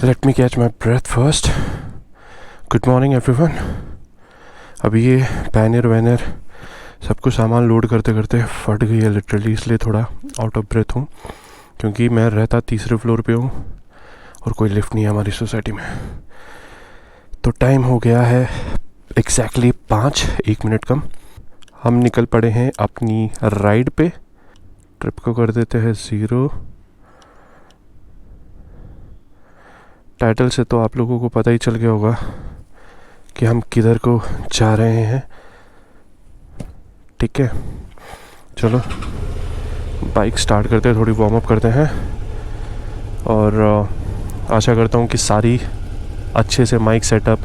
Let me catch my breath first. Good morning everyone. अभी ये banner सब कुछ सामान लोड करते करते फट गई है लिटरली, इसलिए थोड़ा आउट ऑफ ब्रेथ हूँ क्योंकि मैं रहता तीसरे फ्लोर पे हूँ और कोई लिफ्ट नहीं है हमारी सोसाइटी में। तो टाइम हो गया है एग्जैक्टली 5-1 मिनट कम। हम निकल पड़े हैं अपनी राइड पे। ट्रिप को कर देते हैं 0। टाइटल से तो आप लोगों को पता ही चल गया होगा कि हम किधर को जा रहे हैं। ठीक है, चलो बाइक स्टार्ट करते हैं, थोड़ी वार्म अप करते हैं और आशा करता हूँ कि सारी अच्छे से माइक सेटअप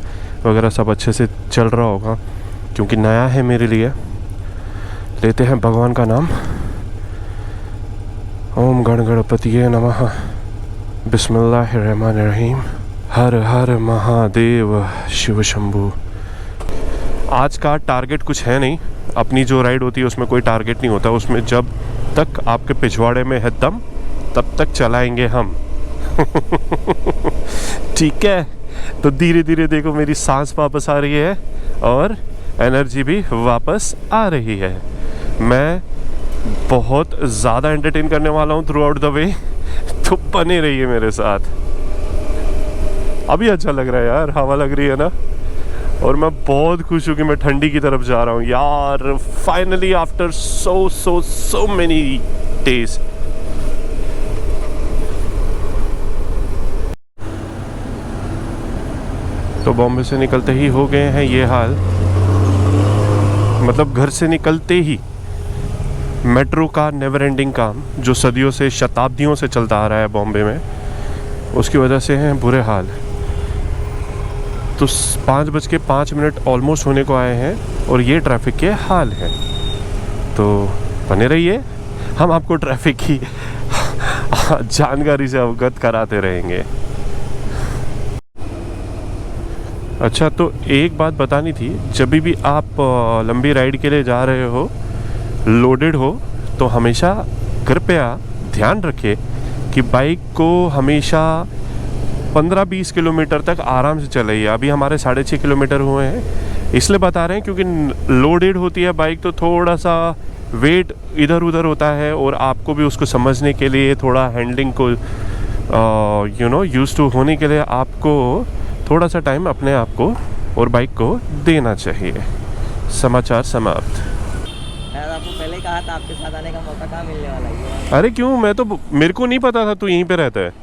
वगैरह सब अच्छे से चल रहा होगा क्योंकि नया है मेरे लिए। लेते हैं भगवान का नाम। ओम गण गणपतिये नमः, बिस्मिल्लाहिर्रहमानिर्रहीम, हर हर महादेव शिव शंभू। आज का टारगेट कुछ है नहीं, अपनी जो राइड होती है उसमें कोई टारगेट नहीं होता। उसमें जब तक आपके पिछवाड़े में है दम तब तक चलाएंगे हम। ठीक है, तो धीरे धीरे देखो मेरी सांस वापस आ रही है और एनर्जी भी वापस आ रही है। मैं बहुत ज़्यादा एंटरटेन करने वाला हूँ थ्रू आउट द वे, तो बने रहिए मेरे साथ। अभी अच्छा लग रहा है यार, हवा लग रही है ना, और मैं बहुत खुश हूँ कि मैं ठंडी की तरफ जा रहा हूँ यार। Finally after so many days. तो बॉम्बे से निकलते ही हो गए हैं ये हाल, मतलब घर से निकलते ही मेट्रो का नेवर एंडिंग काम जो सदियों से शताब्दियों से चलता आ रहा है बॉम्बे में, उसकी वजह से हैं बुरे हाल। तो 5:05 ऑलमोस्ट होने को आए हैं और ये ट्रैफिक के हाल हैं। तो बने रहिए, हम आपको ट्रैफिक की जानकारी से अवगत कराते रहेंगे। अच्छा, तो एक बात बतानी थी, जब भी आप लंबी राइड के लिए जा रहे हो, लोडेड हो, तो हमेशा कृपया ध्यान रखें कि बाइक को हमेशा 15-20 किलोमीटर तक आराम से चलाइए। अभी हमारे 6.5 किलोमीटर हुए हैं, इसलिए बता रहे हैं क्योंकि लोडेड होती है बाइक तो थोड़ा सा वेट इधर उधर होता है और आपको भी उसको समझने के लिए, थोड़ा हैंडलिंग को यूज़ टू होने के लिए आपको थोड़ा सा टाइम अपने आप को और बाइक को देना चाहिए। समाचार समाप्त। यार आपको पहले ही कहा था आपके साथ आने का मौका कहाँ मिलने वाला है। अरे क्यों, मैं तो, मेरे को नहीं पता था तू यहीं पे रहता है।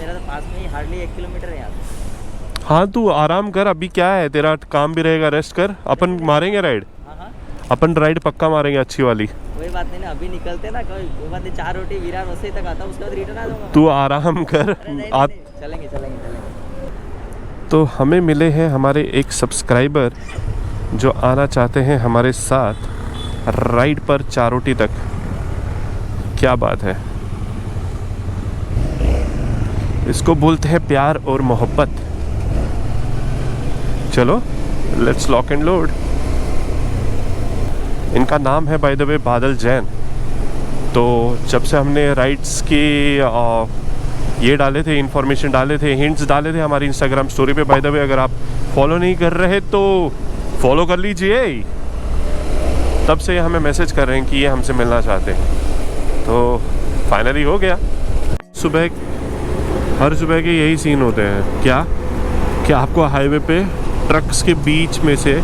मेरा तो पास में ही हार्डली 1 किलोमीटर है यहाँ से। हाँ, तू आराम कर, अभी क्या है, तेरा काम भी रहेगा, रेस्ट कर। अपन मारेंगे राइड। हाँ, अपन राइड पक्का मारेंगे, अच्छी वाली। कोई बात नहीं ना, अभी निकलते ना, कोई बात नहीं, 4 रोटी वीरान वैसे तक आता, उसके बाद रिटर्न आ जाऊंगा। तू आराम कर। चलेंगे। तो हमें मिले हैं हमारे एक सब्सक्राइबर जो आना चाहते हैं हमारे साथ राइड पर चारोटी तक। क्या बात है, इसको बोलते हैं प्यार और मोहब्बत। चलो लेट्स लॉक एंड लोड। इनका नाम है बाय द वे बादल जैन। तो जब से हमने राइड्स के ये डाले थे, इन्फॉर्मेशन डाले थे, हिंट्स डाले थे हमारी इंस्टाग्राम स्टोरी पे, बाय द वे अगर आप फॉलो नहीं कर रहे तो फॉलो कर लीजिए। तब से हमें मैसेज कर रहे हैं कि ये हमसे मिलना चाहते हैं। तो फाइनली हो गया। हर सुबह के यही सीन होते हैं क्या कि आपको हाईवे पे ट्रक्स के बीच में से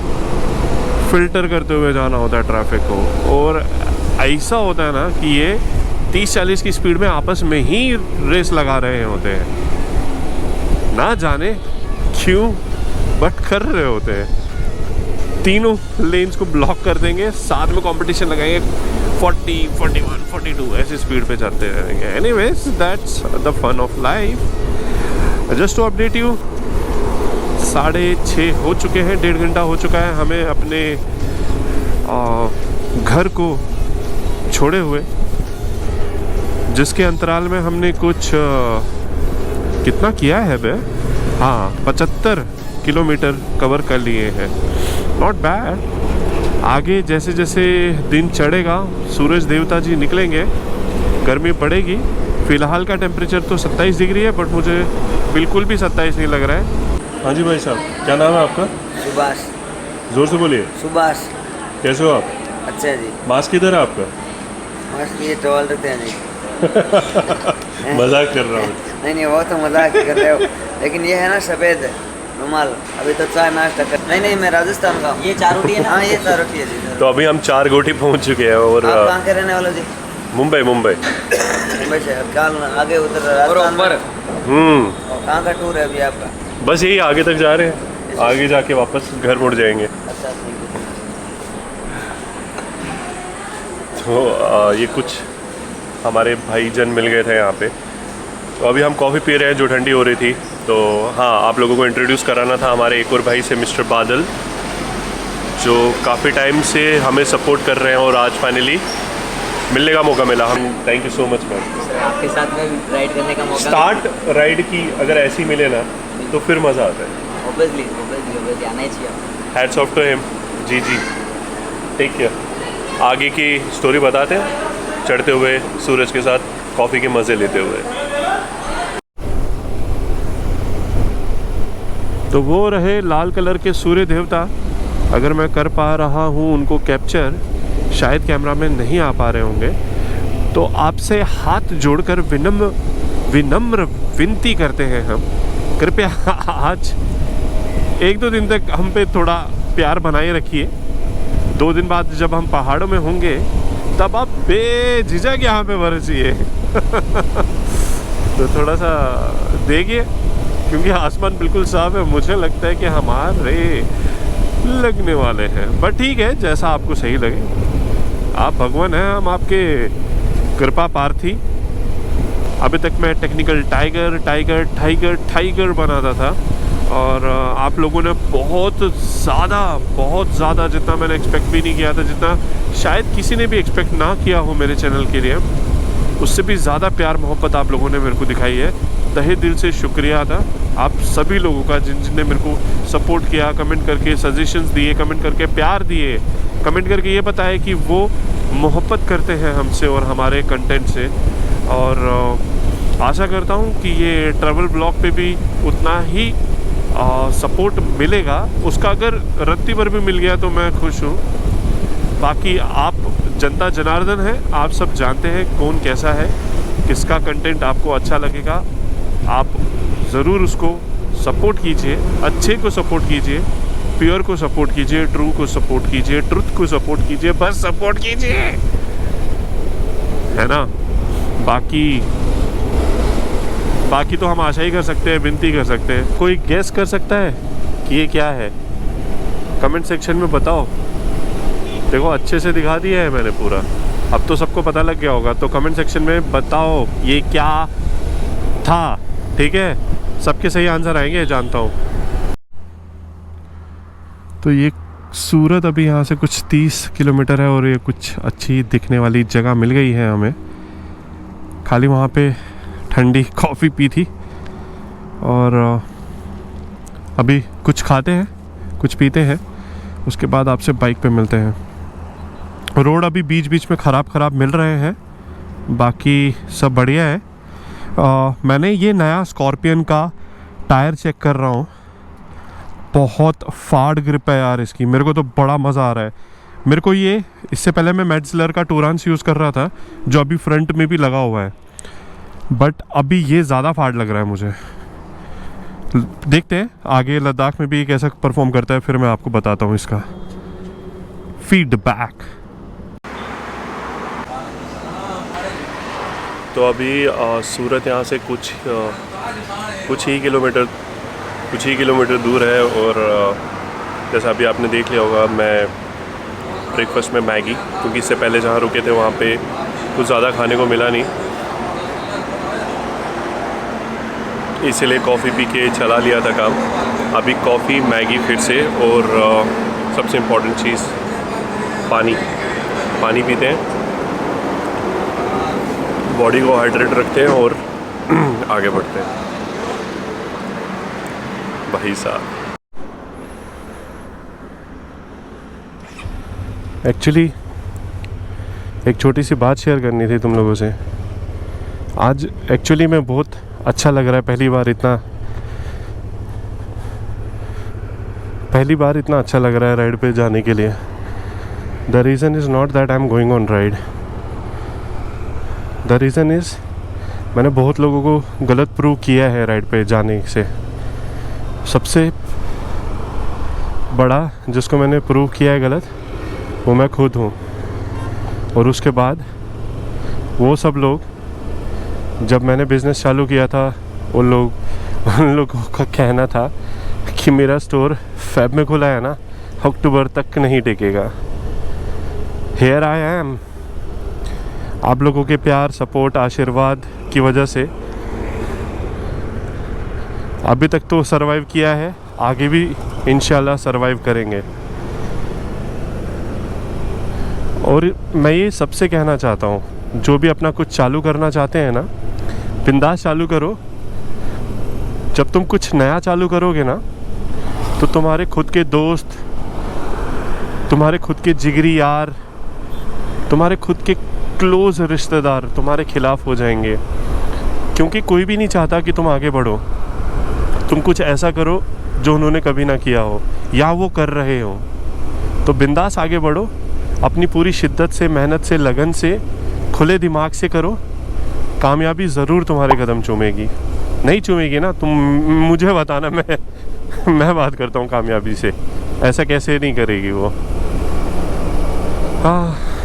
फिल्टर करते हुए जाना होता है ट्रैफिक को, और ऐसा होता है ना कि ये 30-40 की स्पीड में आपस में ही रेस लगा रहे होते हैं, ना जाने क्यों बट कर रहे होते हैं। तीनों लेन्स को ब्लॉक कर देंगे, साथ में कंपटीशन लगाएंगे, 40, 41, 42 ऐसी स्पीड पे चलते रहेंगे। Anyways that's the fun of life. Just to update you, 6:30 हो चुके हैं, 1.5 घंटा हो चुका है हमें अपने घर को छोड़े हुए, जिसके अंतराल में हमने कुछ कितना किया है बे, हाँ 75 किलोमीटर कवर कर लिए हैं। Not bad. आगे जैसे जैसे दिन चढ़ेगा, सूरज देवता जी निकलेंगे, गर्मी पड़ेगी, फ़िलहाल का टेम्परेचर तो 27 डिग्री है, बट मुझे बिल्कुल भी 27 नहीं लग रहा है। हाँ जी भाई साहब, क्या नाम है आपका? सुभाष। ज़ोर से बोलिए। सुभाष। कैसे हो आप? अच्छा जी। मास्क किधर है आपका? मस्त ये टॉल रखते हैं जी। मजाक कर रहा हूँ। नहीं नहीं, वो तो मजाक कर रहे हो, लेकिन ये है ना सफ़ेद रुमाल। अभी तो चाय नाश्ता कर। नहीं नहीं, मैं राजस्थान का हूँ। ये 4 रोटी है ना? हाँ, ये 4 रोटी है जी। तो अभी हम 4 गोटी पहुँच चुके हैं। और आप कहाँ के रहने वाले जी? मुंबई। मुंबई से कल आगे उधर राजस्थान पर। कहाँ का टूर है अभी आपका? बस यही आगे तक जा रहे हैं, आगे जाके वापस घर मुड़ जाएंगे। अच्छा, ठीक है। तो ये कुछ हमारे भाईजन मिल गए थे यहाँ पे। तो अभी हम कॉफ़ी पी रहे हैं जो ठंडी हो रही थी। तो हाँ, आप लोगों को इंट्रोड्यूस कराना था हमारे एक और भाई से, मिस्टर बादल, जो काफ़ी टाइम से हमें सपोर्ट कर रहे हैं और आज फाइनली मिलने का मौका मिला। हम thank you so much ma'am. आपके साथ में राइड करने का मौका। स्टार्ट राइड की अगर ऐसी मिले ना तो फिर मज़ा आता है। ऑब्वियसली आना ही चाहिए। Hats off to him. जी जी, टेक केयर। आगे की स्टोरी बताते हैं चढ़ते हुए सूरज के साथ कॉफ़ी के मज़े लेते हुए। तो वो रहे लाल कलर के सूर्य देवता। अगर मैं कर पा रहा हूँ उनको कैप्चर, शायद कैमरा में नहीं आ पा रहे होंगे, तो आपसे हाथ जोड़कर विनम्र विनती करते हैं हम, कृपया आज 1-2 दिन तक हम पे थोड़ा प्यार बनाए रखिए। 2 दिन बाद जब हम पहाड़ों में होंगे तब आप बेझिझक यहाँ पे बरसिए। तो थोड़ा सा देखिए, क्योंकि आसमान बिल्कुल साफ है। मुझे लगता है कि हमारे लगने वाले हैं, बट ठीक है, जैसा आपको सही लगे। आप भगवान हैं, हम आपके कृपा पार्थी। अभी तक मैं टेक्निकल टाइगर बनाता था, और आप लोगों ने बहुत ज़्यादा, जितना मैंने एक्सपेक्ट भी नहीं किया था, जितना शायद किसी ने भी एक्सपेक्ट ना किया हो मेरे चैनल के लिए, उससे भी ज़्यादा प्यार मोहब्बत आप लोगों ने मेरे को दिखाई है। तहे दिल से शुक्रिया था आप सभी लोगों का, जिनने मेरे को सपोर्ट किया, कमेंट करके सजेशंस दिए, कमेंट करके प्यार दिए, कमेंट करके ये बताया कि वो मोहब्बत करते हैं हमसे और हमारे कंटेंट से। और आशा करता हूँ कि ये ट्रैवल ब्लॉग पे भी उतना ही सपोर्ट मिलेगा। उसका अगर रत्ती भर भी मिल गया तो मैं खुश हूँ। बाकी आप जनता जनार्दन है, आप सब जानते हैं कौन कैसा है, किसका कंटेंट आपको अच्छा लगेगा। आप ज़रूर उसको सपोर्ट कीजिए, अच्छे को सपोर्ट कीजिए, प्योर को सपोर्ट कीजिए, ट्रू को सपोर्ट कीजिए, ट्रुथ को सपोर्ट कीजिए, बस सपोर्ट कीजिए, है ना। बाकी तो हम आशा ही कर सकते हैं, विनती कर सकते हैं। कोई गेस कर सकता है कि ये क्या है? कमेंट सेक्शन में बताओ। देखो, अच्छे से दिखा दिया है मैंने पूरा, अब तो सबको पता लग गया होगा। तो कमेंट सेक्शन में बताओ ये क्या था, ठीक है? सबके सही आंसर आएंगे, जानता हूँ। तो ये सूरत अभी यहाँ से कुछ 30 किलोमीटर है, और ये कुछ अच्छी दिखने वाली जगह मिल गई है हमें। खाली वहाँ पे ठंडी कॉफ़ी पी थी, और अभी कुछ खाते हैं, कुछ पीते हैं, उसके बाद आपसे बाइक पे मिलते हैं। रोड अभी बीच बीच में ख़राब मिल रहे हैं, बाकी सब बढ़िया है। मैंने ये नया स्कॉर्पियन का टायर चेक कर रहा हूँ, बहुत फाड़ ग्रिप है यार इसकी। मेरे को तो बड़ा मज़ा आ रहा है। मेरे को ये, इससे पहले मैं मेट्ज़लर का टूरांस यूज़ कर रहा था, जो अभी फ्रंट में भी लगा हुआ है, बट अभी ये ज़्यादा फाड़ लग रहा है मुझे। देखते हैं आगे लद्दाख में भी कैसा परफॉर्म करता है, फिर मैं आपको बताता हूँ इसका फीडबैक। तो अभी सूरत यहाँ से कुछ ही किलोमीटर दूर है, और जैसा अभी आपने देख लिया होगा, मैं ब्रेकफास्ट में मैगी, क्योंकि इससे पहले जहाँ रुके थे वहाँ पे कुछ ज़्यादा खाने को मिला नहीं, इसीलिए कॉफ़ी पी के चला लिया था काम। अभी कॉफ़ी, मैगी फिर से, और सबसे इम्पोर्टेंट चीज़ पानी पीते हैं, बॉडी को हाइड्रेट रखते हैं और आगे बढ़ते हैं। भाई साहब, एक्चुअली एक छोटी सी बात शेयर करनी थी तुम लोगों से। आज एक्चुअली में बहुत अच्छा लग रहा है, पहली बार इतना अच्छा लग रहा है राइड पे जाने के लिए। The reason is not that I am going on ride, the reason is मैंने बहुत लोगों को गलत प्रूव किया है राइड पे जाने से। सबसे बड़ा जिसको मैंने प्रूव किया है गलत, वो मैं खुद हूँ। और उसके बाद वो सब लोग, जब मैंने बिज़नेस चालू किया था, उन लोगों का कहना था कि मेरा स्टोर फेब में खुला है ना, अक्टूबर तक नहीं टिकेगा। Here I am. आप लोगों के प्यार, सपोर्ट, आशीर्वाद की वजह से अभी तक तो सरवाइव किया है, आगे भी इंशाल्लाह सरवाइव करेंगे। और मैं ये सबसे कहना चाहता हूँ, जो भी अपना कुछ चालू करना चाहते हैं ना, बिंदास चालू करो। जब तुम कुछ नया चालू करोगे ना, तो तुम्हारे खुद के दोस्त, तुम्हारे खुद के जिगरी यार, तुम्हारे खुद के क्लोज रिश्तेदार तुम्हारे खिलाफ हो जाएंगे, क्योंकि कोई भी नहीं चाहता कि तुम आगे बढ़ो। तुम कुछ ऐसा करो जो उन्होंने कभी ना किया हो या वो कर रहे हो। तो बिंदास आगे बढ़ो, अपनी पूरी शिद्दत से, मेहनत से, लगन से, खुले दिमाग से करो। कामयाबी ज़रूर तुम्हारे कदम चूमेगी। नहीं चूमेगी ना, तुम मुझे बताना, मैं बात करता हूँ कामयाबी से, ऐसा कैसे नहीं करेगी वो।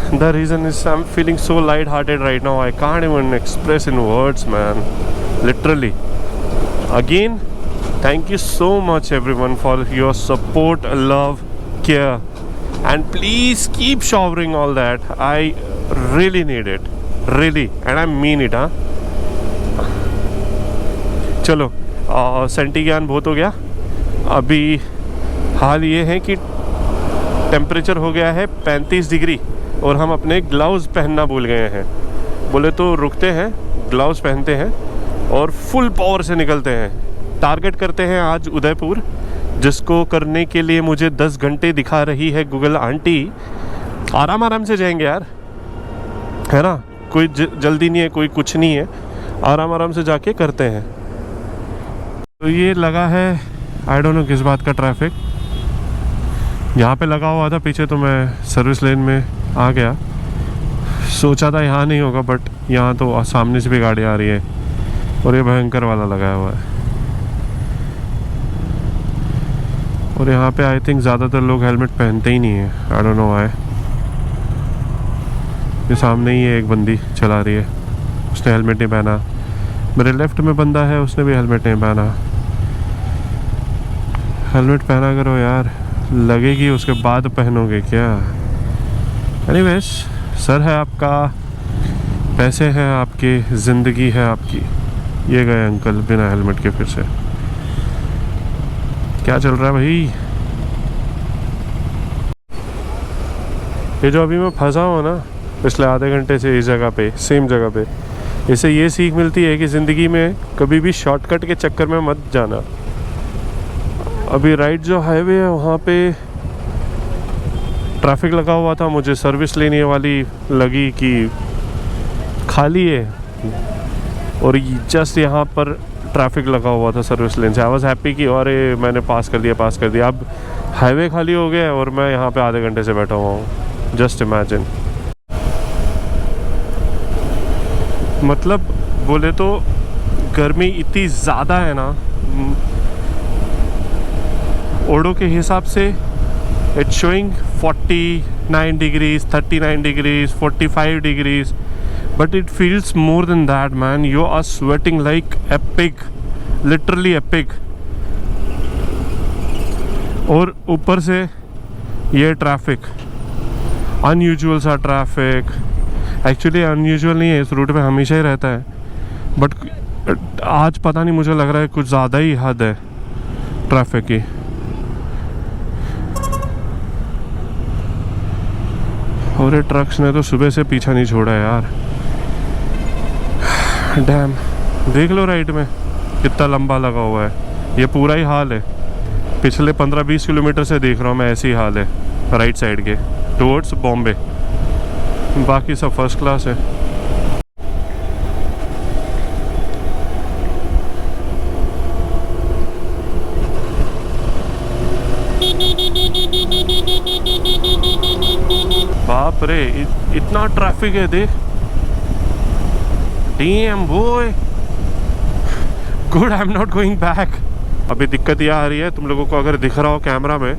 The reason is I'm feeling so light-hearted right now. I can't even express in words, man. Literally. Again, thank you so much everyone for your support, love, care, and please keep showering all that. I really need it, really, and I mean it, हाँ। चलो, senti ज्ञान बहुत हो गया। अभी हाल ये है कि टेम्परेचर हो गया है 35 डिग्री और हम अपने ग्लव्स पहनना भूल गए हैं। बोले तो रुकते हैं, ग्लव्स पहनते हैं और फुल पावर से निकलते हैं। टारगेट करते हैं आज उदयपुर, जिसको करने के लिए मुझे 10 घंटे दिखा रही है गूगल आंटी। आराम से जाएंगे यार, है ना, कोई जल्दी नहीं है, कोई कुछ नहीं है, आराम से जाके करते हैं। तो ये लगा है, आई डोंट नो किस बात का ट्रैफिक यहाँ पे लगा हुआ था पीछे, तो मैं सर्विस लेन में आ गया। सोचा था यहाँ नहीं होगा, बट यहाँ तो सामने से भी गाड़ी आ रही है और ये भयंकर वाला लगाया हुआ है। और यहाँ पे आई थिंक ज़्यादातर लोग हेलमेट पहनते ही नहीं है, आई डोंट नो व्हाई। ये सामने ही एक बंदी चला रही है, उसने हेलमेट नहीं पहना। मेरे लेफ्ट में बंदा है, उसने भी हेलमेट नहीं पहना। हेलमेट पहना करो यार, लगेगी उसके बाद पहनोगे क्या। एनीवेज, सर है आपका, पैसे हैं आपके, ज़िंदगी है आपकी। ये गए अंकल बिना हेलमेट के फिर से। क्या चल रहा है भाई? ये जो अभी मैं फंसा हूँ ना पिछले आधे घंटे से इस जगह पे, सेम जगह पे, इससे ये सीख मिलती है कि ज़िंदगी में कभी भी शॉर्टकट के चक्कर में मत जाना। अभी राइट जो हाईवे है वहाँ पे ट्रैफिक लगा हुआ था, मुझे सर्विस लेने वाली लगी कि खाली है, और जस्ट यहाँ पर ट्रैफिक लगा हुआ था सर्विस लेन से। आई वाज हैप्पी कि अरे मैंने पास कर दिया। अब हाईवे खाली हो गया और मैं यहाँ पे आधे घंटे से बैठा हुआ हूँ। Just imagine. मतलब बोले तो गर्मी इतनी ज़्यादा है ना, ओडो के हिसाब से it's showing 49 degrees, 39 degrees, 45 degrees, but it feels more than that, man. You are sweating like a pig, literally a pig. और ऊपर से ये ट्रैफिक, अनयूजुअल सा ट्रैफिक। एक्चुअली अनयूजुअल नहीं है, इस रूट पे हमेशा ही रहता है, बट आज पता नहीं, मुझे लग रहा है कुछ ज़्यादा ही हद है ट्रैफिक की। और ये ट्रक्स ने तो सुबह से पीछा नहीं छोड़ा यार। डैम, देख लो राइट में कितना लंबा लगा हुआ है। ये पूरा ही हाल है, पिछले 15-20 किलोमीटर से देख रहा हूँ मैं, ऐसी हाल है राइट साइड के टुवर्ड्स बॉम्बे। बाकी सब फर्स्ट क्लास है। बाप रे, इतना ट्रैफिक है देख। Dam boy, good I am not going back. अभी दिक्कत यह आ रही है, तुम लोगों को अगर दिख रहा हो कैमरा में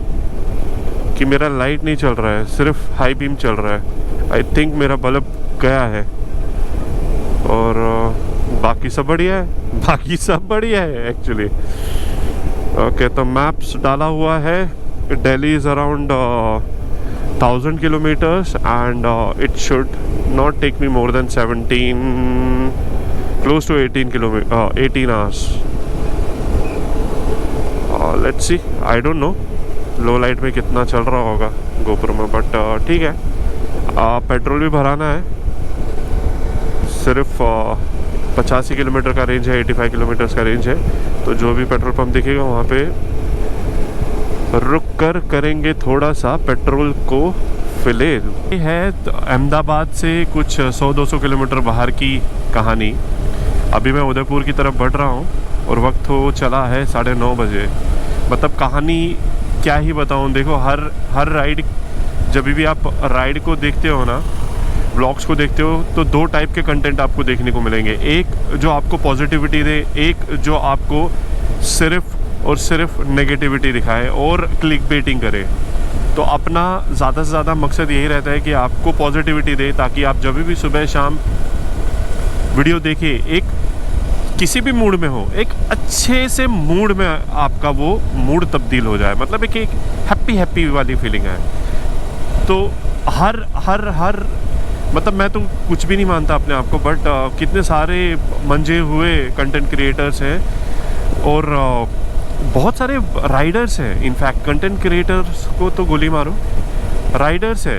कि मेरा लाइट नहीं चल रहा है, सिर्फ हाई बीम चल रहा है। आई थिंक मेरा बल्ब गया है। और बाकी सब बढ़िया है, बाकी सब बढ़िया है एक्चुअली। ओके, तो मैप्स डाला हुआ है। Delhi is around 1000 kilometers and it should not take me more than 17, close to 18 hours. Let's see, I don't know low light में कितना चल रहा होगा गोप्रो में, बट ठीक है। पेट्रोल भी भराना है। सिर्फ 85 किलोमीटर का रेंज है, 85 किलोमीटर्स का रेंज है। तो जो भी पेट्रोल पंप दिखेगा वहाँ पे रुक कर करेंगे थोड़ा सा पेट्रोल को फिल। ये है तो अहमदाबाद से कुछ 100-200 किलोमीटर बाहर की कहानी। अभी मैं उदयपुर की तरफ बढ़ रहा हूँ और वक्त हो चला है 9:30 बजे। मतलब कहानी क्या ही बताऊँ। देखो, हर राइड, जब भी आप राइड को देखते हो ना, ब्लॉग्स को देखते हो, तो दो टाइप के कंटेंट आपको देखने को मिलेंगे। एक जो आपको पॉजिटिविटी दे, एक जो आपको सिर्फ और सिर्फ नेगेटिविटी दिखाए और क्लिक बेटिंग करे। तो अपना ज़्यादा से ज़्यादा मकसद यही रहता है कि आपको पॉजिटिविटी दे, ताकि आप जब भी सुबह शाम वीडियो देखें, एक किसी भी मूड में हो, एक अच्छे से मूड में आपका वो मूड तब्दील हो जाए। मतलब एक हैप्पी वाली फीलिंग है। तो हर मतलब मैं तो कुछ भी नहीं मानता अपने आप को, बट कितने सारे मंजे हुए कंटेंट क्रिएटर्स हैं और बहुत सारे राइडर्स हैं। इनफैक्ट कंटेंट क्रिएटर्स को तो गोली मारो, राइडर्स है,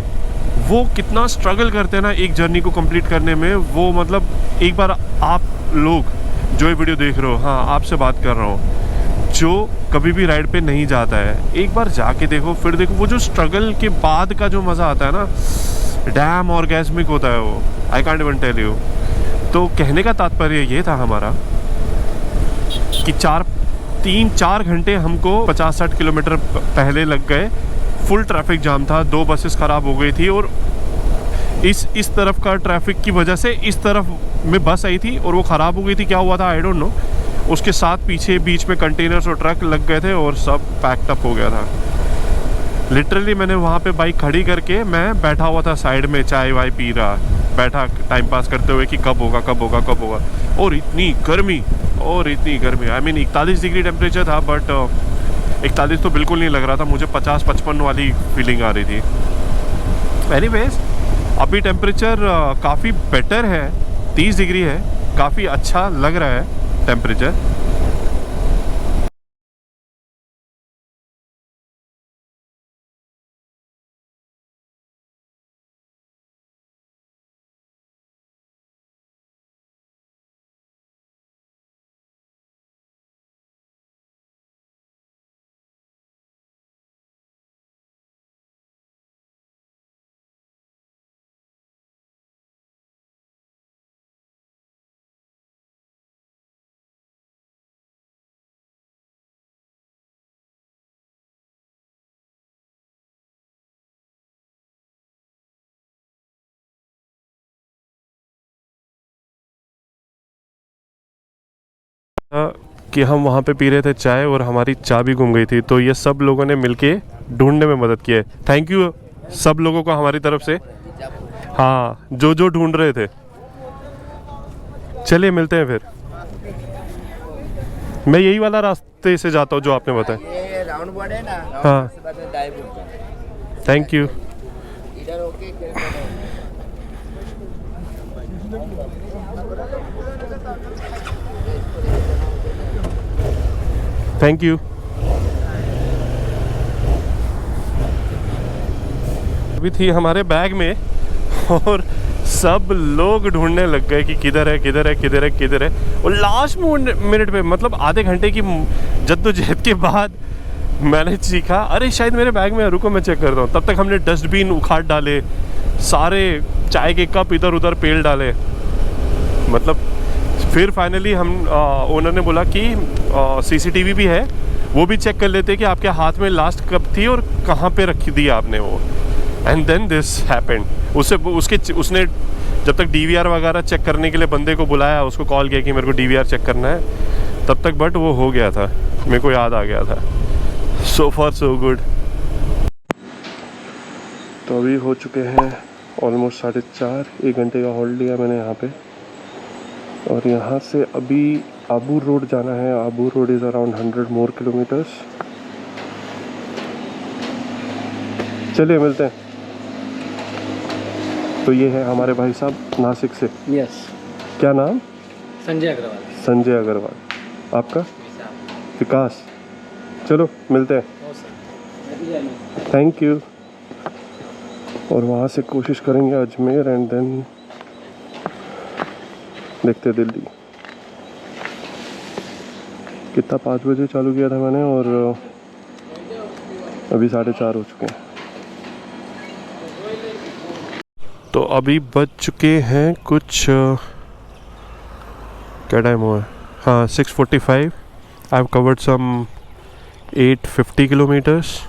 वो कितना स्ट्रगल करते हैं ना एक जर्नी को कंप्लीट करने में। वो मतलब एक बार आप लोग जो ये वीडियो देख रहे हो, हाँ आपसे बात कर रहा हूँ, जो कभी भी राइड पे नहीं जाता है, एक बार जाके देखो, फिर देखो वो जो स्ट्रगल के बाद का जो मज़ा आता है ना, डैम ऑर्गेस्मिक होता है वो। I can't even tell you. तो कहने का तात्पर्य ये था हमारा कि 3-4 घंटे हमको 50-60 किलोमीटर पहले लग गए। फुल ट्रैफिक जाम था, 2 बसेस ख़राब हो गई थी और इस तरफ का ट्रैफिक की वजह से इस तरफ में बस आई थी और वो ख़राब हो गई थी। क्या हुआ था आई डोंट नो। उसके साथ पीछे बीच में कंटेनर्स और ट्रक लग गए थे और सब पैक्ड अप हो गया था। लिटरली मैंने वहाँ पे बाइक खड़ी करके मैं बैठा हुआ था साइड में, चाय वाय पी रहा, बैठा टाइम पास करते हुए कि कब होगा। और इतनी गर्मी आई मीन 41 डिग्री टेम्परेचर था, बट 41 तो बिल्कुल नहीं लग रहा था मुझे, 50-55 वाली फीलिंग आ रही थी। एनीवेज, अभी टेम्परेचर काफ़ी बेटर है, 30 डिग्री है, काफ़ी अच्छा लग रहा है टेम्परेचर। कि हम वहाँ पे पी रहे थे चाय और हमारी चाबी गुम गई थी, तो ये सब लोगों ने मिलके ढूंढने में मदद की है। थैंक यू सब लोगों को हमारी तरफ से, हाँ जो ढूंढ रहे थे। चलिए मिलते हैं फिर। मैं यही वाला रास्ते से जाता हूँ जो आपने बताया। ये राउंड बोर्ड है ना, हाँ थैंक यू। इधर ओके। Thank you. अभी थी हमारे बैग में और सब लोग ढूंढने लग गए कि किधर है। और लास्ट मिनट पे, मतलब आधे घंटे की जद्दोजहद के बाद मैंने सीखा, अरे शायद मेरे बैग में, रुको मैं चेक करता हूँ। तब तक हमने डस्टबिन उखाड़ डाले, सारे चाय के कप इधर उधर पेल डाले। मतलब फिर फाइनली हम ओनर ने बोला कि सीसीटीवी भी है वो भी चेक कर लेते कि आपके हाथ में लास्ट कब थी और कहाँ पे रखी दी आपने वो। And then this happened. उसने जब तक DVR वगैरह चेक करने के लिए बंदे को बुलाया, उसको कॉल किया कि मेरे को DVR चेक करना है, तब तक बट वो हो गया था, मेरे को याद आ गया था। सो फार सो गुड। तो अभी हो चुके हैं ऑलमोस्ट 4:30, 1 घंटे का हॉल्ट लिया मैंने यहाँ पे। और यहाँ से अभी आबू रोड जाना है। Abu road is around 100 more kilometres. चलिए मिलते हैं। तो ये है हमारे भाई साहब नासिक से। यस। क्या नाम? संजय अग्रवाल। संजय अग्रवाल। आपका? विकास। चलो मिलते हैं। Thank you. और वहाँ से कोशिश करेंगे अजमेर एंड देन देखते दिल्ली। कितना 5 बजे चालू किया था मैंने और अभी 4:30 हो चुके हैं। तो अभी बज चुके हैं कुछ क्या टाइम हुआ है? हाँ 6:45। I have covered some 850 kilometres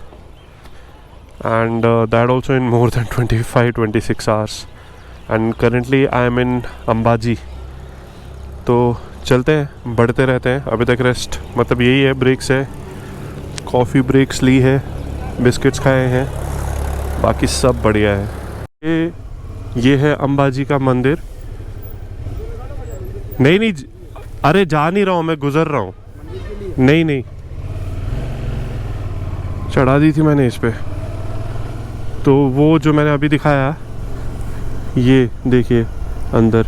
and that also in more than 25-26 hours and currently I am in Ambaji. तो चलते हैं, बढ़ते रहते हैं। अभी तक रेस्ट मतलब यही है, ब्रेक्स है, कॉफ़ी ब्रेक्स ली है, बिस्किट्स खाए हैं, बाकी सब बढ़िया है। ये है अंबाजी का मंदिर। नहीं अरे जा नहीं रहा हूँ, मैं गुजर रहा हूँ। नहीं चढ़ा दी थी मैंने इस पे। तो वो जो मैंने अभी दिखाया, ये देखिए अंदर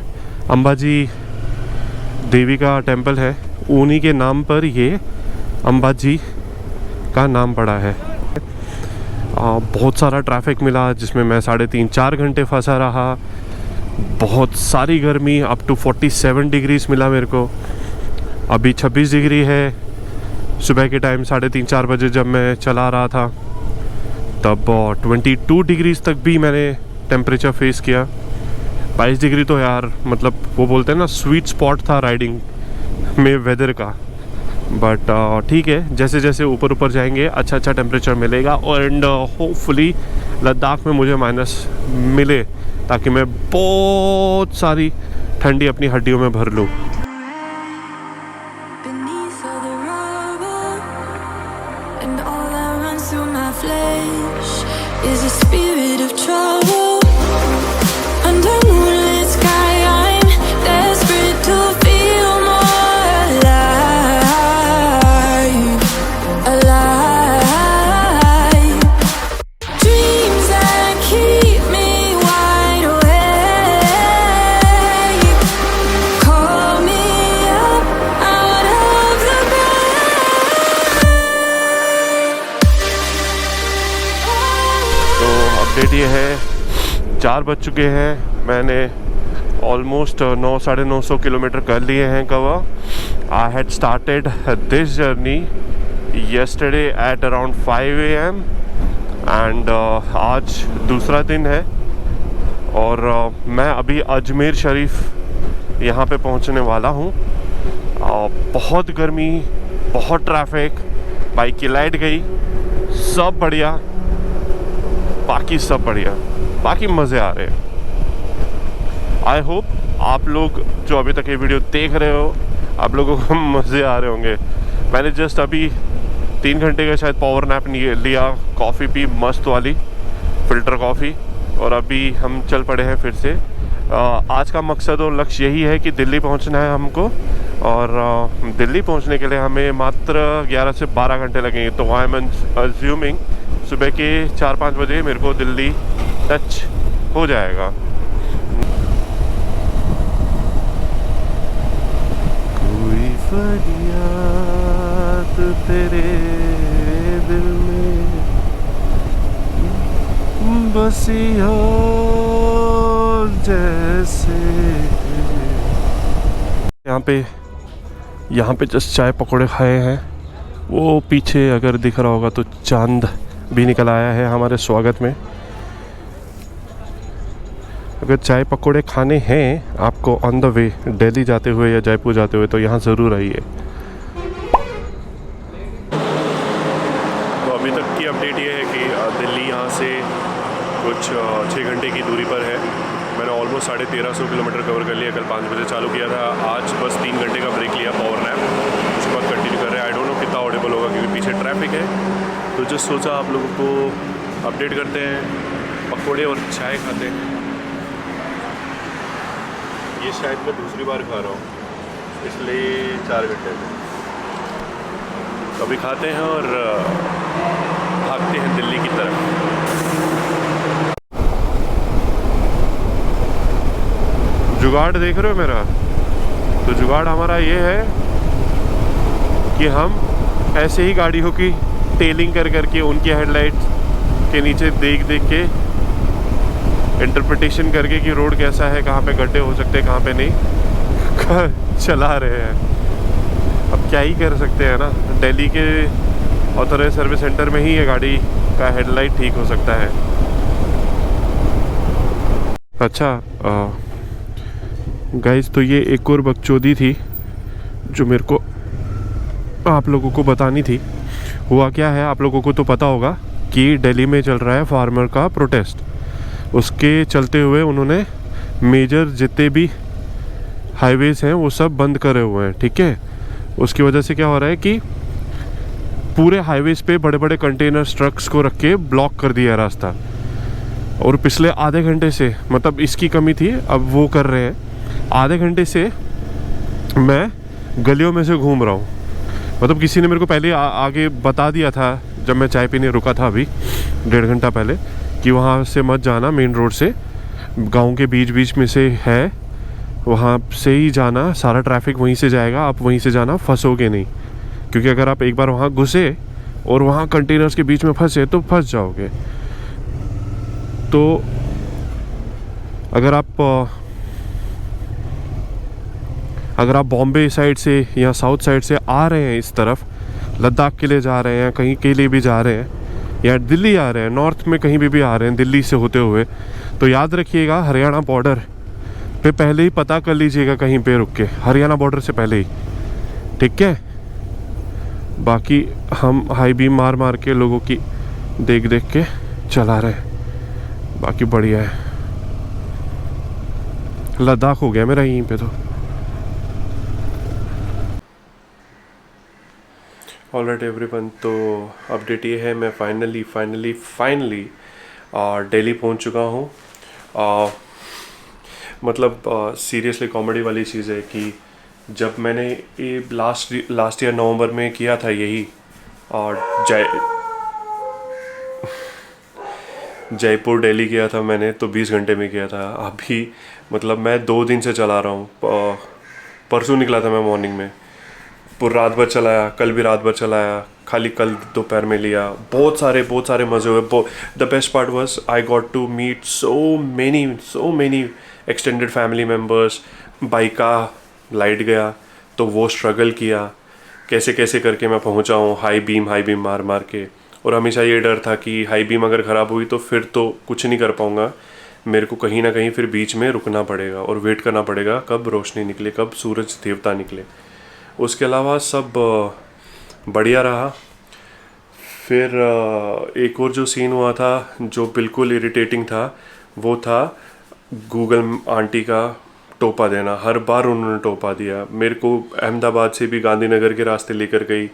अंबाजी देवी का टेंपल है, उन्हीं के नाम पर ये अंबाजी का नाम पड़ा है। बहुत सारा ट्रैफिक मिला जिसमें मैं 3.5-4 घंटे फंसा रहा। बहुत सारी गर्मी, अप टू 47 डिग्रीज मिला मेरे को। अभी 26 डिग्री है। सुबह के टाइम 3:30-4 बजे जब मैं चला रहा था तब 22 डिग्रीज तक भी मैंने टेम्परेचर फेस किया। 22 डिग्री तो यार मतलब वो बोलते हैं ना स्वीट स्पॉट था राइडिंग में वेदर का। बट ठीक है, जैसे जैसे ऊपर जाएंगे अच्छा टेम्परेचर मिलेगा। एंड होपफुली लद्दाख में मुझे माइनस मिले ताकि मैं बहुत सारी ठंडी अपनी हड्डियों में भर लूँ। Is a spirit of trouble under moonlit sky. I'm desperate to feel more alive, alive. Dreams that keep me wide awake. Call me up out of the update ये है, 4 बज चुके हैं। मैंने ऑलमोस्ट 900-950 किलोमीटर कर लिए हैं cover. I had started this journey yesterday at around 5 AM and आज दूसरा दिन है और मैं अभी अजमेर शरीफ यहाँ पे पहुँचने वाला हूँ। बहुत गर्मी, बहुत ट्रैफिक, बाइक की लाइट गई, सब बढ़िया, बाकी सब बढ़िया, बाकी मज़े आ रहे हैं। आई होप आप लोग जो अभी तक ये वीडियो देख रहे हो, आप लोगों को मज़े आ रहे होंगे। मैंने जस्ट अभी 3 घंटे का शायद पावर नैप लिया, कॉफ़ी पी मस्त वाली फ़िल्टर कॉफ़ी, और अभी हम चल पड़े हैं फिर से। आज का मकसद और लक्ष्य यही है कि दिल्ली पहुंचना है हमको, और दिल्ली पहुंचने के लिए हमें मात्र 11 से 12 घंटे लगेंगे। तो आई एम अज्यूमिंग सुबह के 4-5 बजे मेरे को दिल्ली टच हो जाएगा। कोई फरियाद तेरे दिल में बसी हो जैसे। यहाँ पे जस्ट चाय पकौड़े खाए हैं। वो पीछे अगर दिख रहा होगा तो चांद भी निकल आया है हमारे स्वागत में। अगर चाय पकौड़े खाने हैं आपको ऑन द वे दिल्ली जाते हुए या जयपुर जाते हुए तो यहाँ ज़रूर आइए। से कुछ 6 घंटे की दूरी पर है। मैंने ऑलमोस्ट 1350 किलोमीटर कवर कर लिया। कल 5 बजे चालू किया था, आज बस 3 घंटे का ब्रेक लिया पावर नैप, उसके बाद कंटिन्यू कर रहे हैं। आई डोंट नो कितना ऑडिबल होगा क्योंकि पीछे ट्रैफिक है, तो जस्ट सोचा आप लोगों को अपडेट करते हैं। पकौड़े और चाय खाते हैं। ये शायद मैं दूसरी बार खा रहा हूँ, इसलिए 4 घंटे से अभी खाते हैं और भागते हैं दिल्ली की तरफ। जुगाड़ देख रहे हो मेरा? तो जुगाड़ हमारा ये है कि हम ऐसे ही गाड़ियों की टेलिंग कर करके उनकी हेडलाइट के नीचे देख देख के इंटरप्रिटेशन करके कि रोड कैसा है, कहाँ पे गड्ढे हो सकते हैं, कहाँ पे नहीं, चला रहे हैं। अब क्या ही कर सकते हैं ना, दिल्ली के ऑथराइज्ड सर्विस सेंटर में ही ये गाड़ी का हेडलाइट ठीक हो सकता है। अच्छा गाइस, तो ये एक और बकचोदी थी जो मेरे को आप लोगों को बतानी थी। हुआ क्या है, आप लोगों को तो पता होगा कि दिल्ली में चल रहा है फार्मर का प्रोटेस्ट। उसके चलते हुए उन्होंने मेजर जितने भी हाईवेज़ हैं वो सब बंद करे हुए हैं, ठीक है। उसकी वजह से क्या हो रहा है कि पूरे हाईवेज़ पे बड़े बड़े कंटेनर ट्रक्स को रख के ब्लॉक कर दिया रास्ता। और पिछले आधे घंटे से, मतलब इसकी कमी थी, अब वो कर रहे हैं। आधे घंटे से मैं गलियों में से घूम रहा हूँ। मतलब किसी ने मेरे को पहले आगे बता दिया था जब मैं चाय पीने रुका था अभी 1.5 घंटा पहले, कि वहाँ से मत जाना, मेन रोड से, गांव के बीच बीच में से है, वहाँ से ही जाना, सारा ट्रैफिक वहीं से जाएगा, आप वहीं से जाना, फंसोगे नहीं। क्योंकि अगर आप एक बार वहाँ घुसे और वहाँ कंटेनर्स के बीच में फंसे तो फंस जाओगे। तो अगर आप बॉम्बे साइड से या साउथ साइड से आ रहे हैं, इस तरफ लद्दाख के लिए जा रहे हैं, कहीं के लिए भी जा रहे हैं, या दिल्ली आ रहे हैं, नॉर्थ में कहीं भी आ रहे हैं दिल्ली से होते हुए, तो याद रखिएगा हरियाणा बॉर्डर पे पहले ही पता कर लीजिएगा कहीं पे रुक के, हरियाणा बॉर्डर से पहले ही, ठीक है। बाकी हम हाई बीम मार मार के लोगों की देख देख के चला रहे हैं, बाकी बढ़िया है। लद्दाख हो गया मेरा यहीं पे तो। ऑलराइट एवरीवन, तो अपडेट ये है, मैं फाइनली दिल्ली पहुंच चुका हूं। मतलब सीरियसली कॉमेडी वाली चीज़ है कि जब मैंने ये लास्ट ईयर नवंबर में किया था यही, और जयपुर दिल्ली किया था मैंने, तो 20 घंटे में किया था। अभी मतलब मैं 2 दिन से चला रहा हूँ। परसों निकला था मैं मॉर्निंग में, पूरी रात भर चलाया, कल भी रात भर चलाया, खाली कल दोपहर में लिया। बहुत सारे मज़े हुए। The best part was I got to meet so many extended family members. Bike का लाइट गया तो वो स्ट्रगल किया, कैसे करके मैं पहुंचा हूँ हाई बीम मार के। और हमेशा ये डर था कि हाई बीम अगर ख़राब हुई तो फिर तो कुछ नहीं कर पाऊँगा, मेरे को कहीं ना कहीं फिर बीच में रुकना पड़ेगा और वेट करना पड़ेगा कब रोशनी निकले, कब सूरज देवता निकले। उसके अलावा सब बढ़िया रहा। फिर एक और जो सीन हुआ था जो बिल्कुल इरिटेटिंग था, वो था गूगल आंटी का टोपा देना। हर बार उन्होंने टोपा दिया मेरे को। अहमदाबाद से भी गांधीनगर के रास्ते लेकर गई,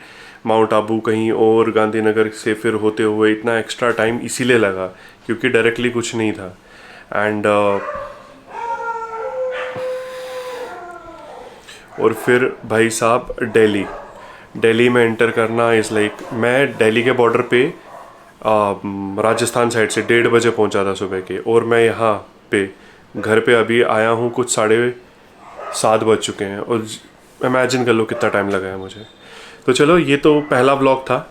माउंट आबू कहीं और, गांधीनगर से फिर होते हुए। इतना एक्स्ट्रा टाइम इसीलिए लगा क्योंकि डायरेक्टली कुछ नहीं था। एंड और फिर भाई साहब दिल्ली में एंटर करना इज़ लाइक, मैं दिल्ली के बॉर्डर पे राजस्थान साइड से 1:30 बजे पहुंचा था सुबह के, और मैं यहाँ पे घर पे अभी आया हूँ कुछ 7:30 बज चुके हैं। और इमेजिन कर लो कितना टाइम लगा है मुझे। तो चलो, ये तो पहला ब्लॉग था,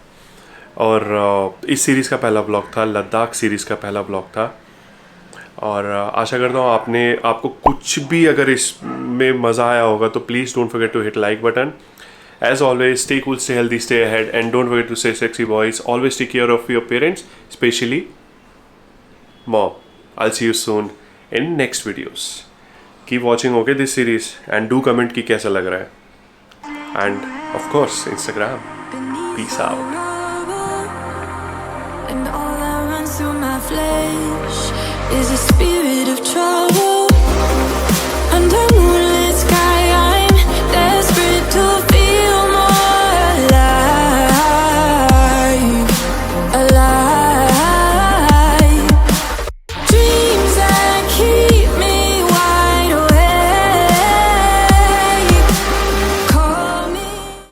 और इस सीरीज़ का पहला ब्लॉग था, लद्दाख सीरीज़ का पहला ब्लॉग था। और आशा करता हूँ आपको कुछ भी अगर इसमें मज़ा आया होगा तो please don't forget to hit like button. As always, stay cool, stay healthy, stay ahead, and don't forget to stay sexy, boys. Always take care of your parents, especially mom. I'll see you soon in next videos. Keep watching, okay, this series, and do comment कि कैसा लग रहा है. And of course, Instagram. Peace out. And all that runs through my flesh is a spirit of trouble.